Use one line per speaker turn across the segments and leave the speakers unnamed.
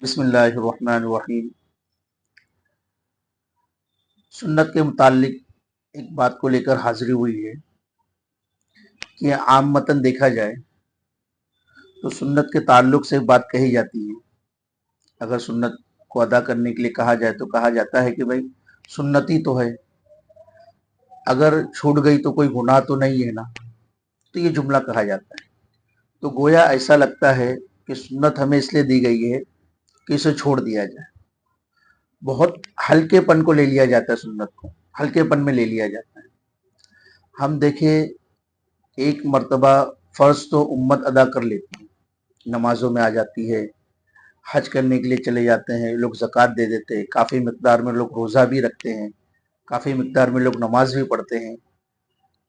बिस्मिल्लाहिर्रहमानिर्रहीम। सुन्नत के मुतालिक एक बात को लेकर हाजिरी हुई है कि आम मतन देखा जाए तो सुन्नत के ताल्लुक से एक बात कही जाती है। अगर सुन्नत को अदा करने के लिए कहा जाए तो कहा जाता है कि भाई सुन्नत ही तो है, अगर छूट गई तो कोई गुनाह तो नहीं है ना। तो ये जुमला कहा जाता है। तो गोया ऐसा लगता है कि सुन्नत हमें इसलिए दी गई है कि इसे छोड़ दिया जाए। बहुत हल्केपन को ले लिया जाता है, सुन्नत को हल्केपन में ले लिया जाता है। हम देखें, एक मर्तबा फ़र्ज तो उम्मत अदा कर लेती है, नमाजों में आ जाती है, हज करने के लिए चले जाते हैं, लोग ज़कात दे देते हैं, काफ़ी मिक़दार में लोग रोज़ा भी रखते हैं, काफ़ी मिक़दार में लोग नमाज भी पढ़ते हैं।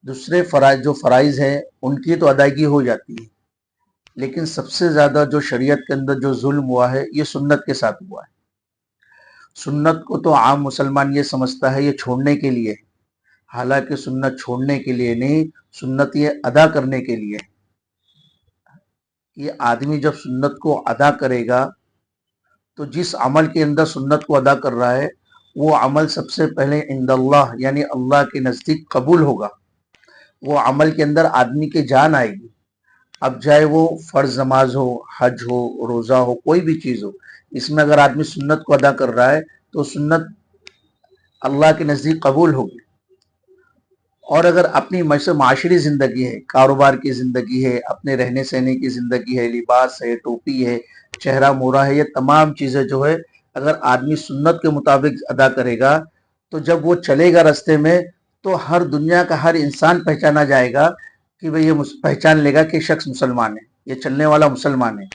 दूसरे फ़राइज़ जो फ़राइज़ हैं उनकी तो अदायगी हो जाती है, लेकिन सबसे ज़्यादा जो शरीयत के अंदर जो जुल्म हुआ है ये सुन्नत के साथ हुआ है। सुन्नत को तो आम मुसलमान ये समझता है ये छोड़ने के लिए, हालांकि सुन्नत छोड़ने के लिए नहीं, सुन्नत ये अदा करने के लिए। ये आदमी जब सुन्नत को अदा करेगा तो जिस अमल के अंदर सुन्नत को अदा कर रहा है वो अमल सबसे पहले इंदल्लाह यानी अल्लाह के नज़दीक कबूल होगा। वो अमल के अंदर आदमी की जान आएगी। अब चाहे वो फ़र्ज नमाज हो, हज हो, रोज़ा हो, कोई भी चीज़ हो, इसमें अगर आदमी सुन्नत को अदा कर रहा है तो सुन्नत अल्लाह के नज़दीक कबूल होगी। और अगर अपनी माशरी ज़िंदगी है, कारोबार की ज़िंदगी है, अपने रहने सहने की ज़िंदगी है, लिबास है, टोपी है, चेहरा मोहरा है, ये तमाम चीज़ें जो है अगर आदमी सुन्नत के मुताबिक अदा करेगा तो जब वो चलेगा रास्ते में तो हर दुनिया का हर इंसान पहचाना जाएगा कि भाई ये पहचान लेगा कि शख्स मुसलमान है, ये चलने वाला मुसलमान है।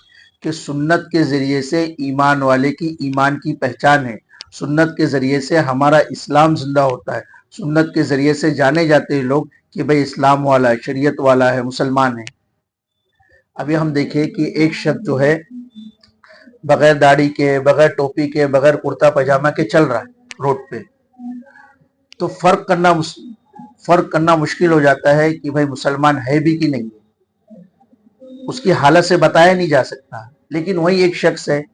कि सुन्नत के ज़रिए से ईमान वाले की ईमान की पहचान है, सुन्नत के ज़रिए से हमारा इस्लाम ज़िंदा होता है, सुन्नत के ज़रिए से जाने जाते हैं लोग कि भाई इस्लाम वाला है, शरीयत वाला है, मुसलमान है। अभी हम देखें कि एक शख्स जो है बगैर दाढ़ी के, बगैर टोपी के, बगैर कुर्ता पजामा के चल रहा है रोड पे, तो फ़र्क करना मुश्किल हो जाता है कि भाई मुसलमान है भी कि नहीं, उसकी हालत से बताया नहीं जा सकता। लेकिन वही एक शख्स है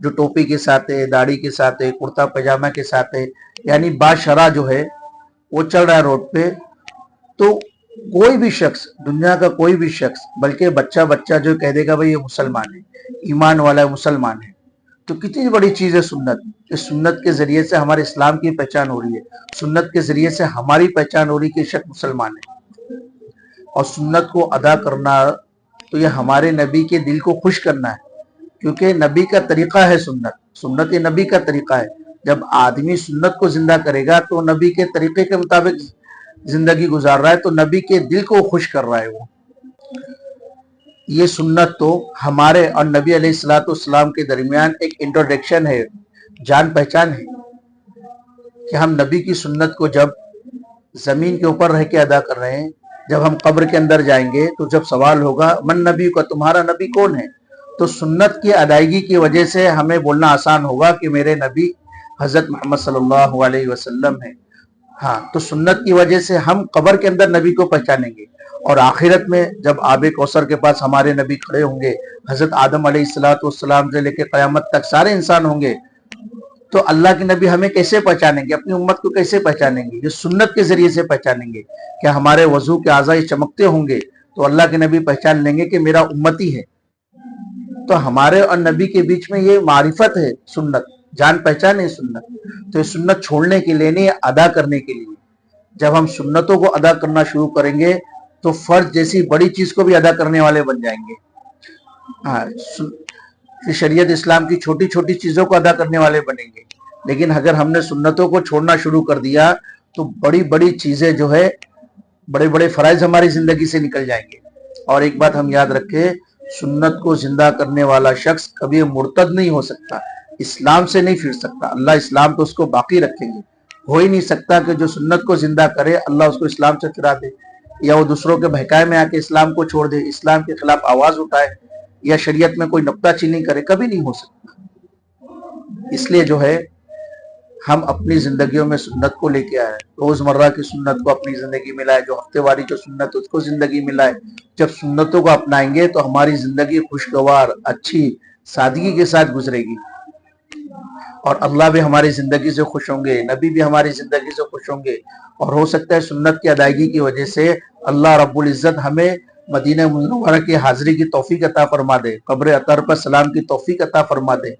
जो टोपी के साथ है, दाढ़ी के साथ है, कुर्ता पजामा के साथ है, यानी बाशरा जो है वो चल रहा है रोड पे, तो कोई भी शख्स, दुनिया का कोई भी शख्स, बल्कि बच्चा जो कह देगा भाई ये मुसलमान है, ईमान वाला है, मुसलमान है। तो कितनी बड़ी चीज़ है सुन्नत। इस सुन्नत के ज़रिए से हमारे इस्लाम की पहचान हो रही है, सुन्नत के ज़रिए से हमारी पहचान हो रही है कि शख्स मुसलमान है। और सुन्नत को अदा करना तो ये हमारे नबी के दिल को खुश करना है, क्योंकि नबी का तरीक़ा है सुन्नत, सुन्नत ये नबी का तरीक़ा है। जब आदमी सुन्नत को जिंदा करेगा तो नबी के तरीक़े के मुताबिक जिंदगी गुजार रहा है, तो नबी के दिल को खुश कर रहा है वो। ये सुन्नत तो हमारे और नबी अलैहिस्सलाम के दरमियान एक इंट्रोडक्शन है, जान पहचान है कि हम नबी की सुन्नत को जब ज़मीन के ऊपर रह के अदा कर रहे हैं, जब हम कब्र के अंदर जाएंगे तो जब सवाल होगा मन नबी का, तुम्हारा नबी कौन है, तो सुन्नत की अदायगी की वजह से हमें बोलना आसान होगा कि मेरे नबी हज़रत मोहम्मद सल्लल्लाहु अलैहि वसल्लम है। हाँ, तो सुन्नत की वजह से हम कब्र के अंदर नबी को पहचानेंगे, और आखिरत में जब आबे कौसर के पास हमारे नबी खड़े होंगे, हज़रत आदम अलैहिस्सलाम से लेकर क़यामत तक सारे इंसान होंगे, तो अल्लाह के नबी हमें कैसे पहचानेंगे, अपनी उम्मत को कैसे पहचानेंगे? ये सुन्नत के जरिए से पहचानेंगे। क्या हमारे वजू के आज़ाए चमकते होंगे तो अल्लाह के नबी पहचान लेंगे कि मेरा उम्मती है। तो हमारे और नबी के बीच में ये मारिफत है, सुन्नत, जान पहचान है सुन्नत। तो ये सुन्नत छोड़ने के लिए नहीं, अदा करने के लिए। जब हम सुन्नतों को अदा करना शुरू करेंगे तो फर्ज जैसी बड़ी चीज को भी अदा करने वाले बन जाएंगे। हाँ, शरीयत इस्लाम की छोटी छोटी चीजों को अदा करने वाले बनेंगे। लेकिन अगर हमने सुन्नतों को छोड़ना शुरू कर दिया तो बड़ी बड़ी चीजें जो है, बड़े बड़े फराइज हमारी जिंदगी से निकल जाएंगे। और एक बात हम याद रखें, सुन्नत को जिंदा करने वाला शख्स कभी मुर्तद नहीं हो सकता, इस्लाम से नहीं फिर सकता। अल्लाह इस्लाम तो उसको बाकी रखेंगे। हो ही नहीं सकता कि जो सुन्नत को जिंदा करे अल्लाह उसको इस्लाम से फिरा दे, या वो दूसरों के बहकाए में आके इस्लाम को छोड़ दे, इस्लाम के खिलाफ आवाज उठाए, या शरीयत में कोई नुक्ताचीनी करे, कभी नहीं हो सकता। इसलिए जो है हम अपनी जिंदगियों में सुन्नत को लेके आए, रोजमर्रा की सुन्नत को अपनी जिंदगी में लाए, जो हफ्तेवारी जो सुन्नत उसको जिंदगी में लाए। जब सुन्नतों को अपनाएंगे तो हमारी जिंदगी खुशगवार, अच्छी, सादगी के साथ गुजरेगी। اور اللہ بھی ہماری زندگی سے خوش ہوں گے، نبی بھی ہماری زندگی سے خوش ہوں گے، اور ہو سکتا ہے سنت کی ادائیگی کی وجہ سے اللہ رب العزت ہمیں مدینہ منورہ کی حاضری کی توفیق عطا فرما دے، قبر اطہر پر سلام کی توفیق عطا فرما دے،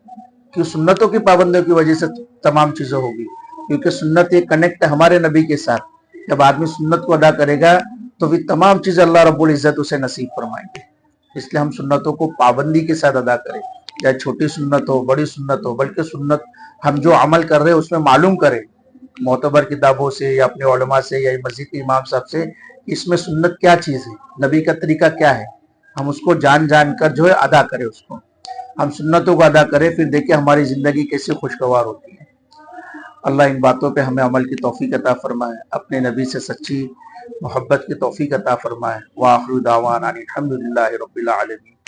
کہ سنتوں کی پابندیوں کی وجہ سے تمام چیزیں ہوگی، کیونکہ سنت ایک کنیکٹ ہے ہمارے نبی کے ساتھ۔ جب آدمی سنت کو ادا کرے گا تو پھر تمام چیزیں اللہ رب العزت اسے نصیب فرمائیں گے۔ اس لیے ہم سنتوں کو پابندی کے ساتھ ادا کریں، چاہے چھوٹی سنت ہو بڑی سنت ہو، بلکہ سنت ہم جو عمل کر رہے ہیں اس میں معلوم کریں معتبر کتابوں سے یا اپنے علماء سے یا مسجد کے امام صاحب سے، اس میں سنت کیا چیز ہے، نبی کا طریقہ کیا ہے، ہم اس کو جان کر جو ہے ادا کریں، اس کو ہم سنتوں کو ادا کریں، پھر دیکھیں ہماری زندگی کیسے خوشگوار ہوتی ہے۔ اللہ ان باتوں پہ ہمیں عمل کی توفیق عطا فرمائے، اپنے نبی سے سچی محبت کی توفیق عطا فرمائے۔ وآخر دعوانا الحمدللہ رب العالمین۔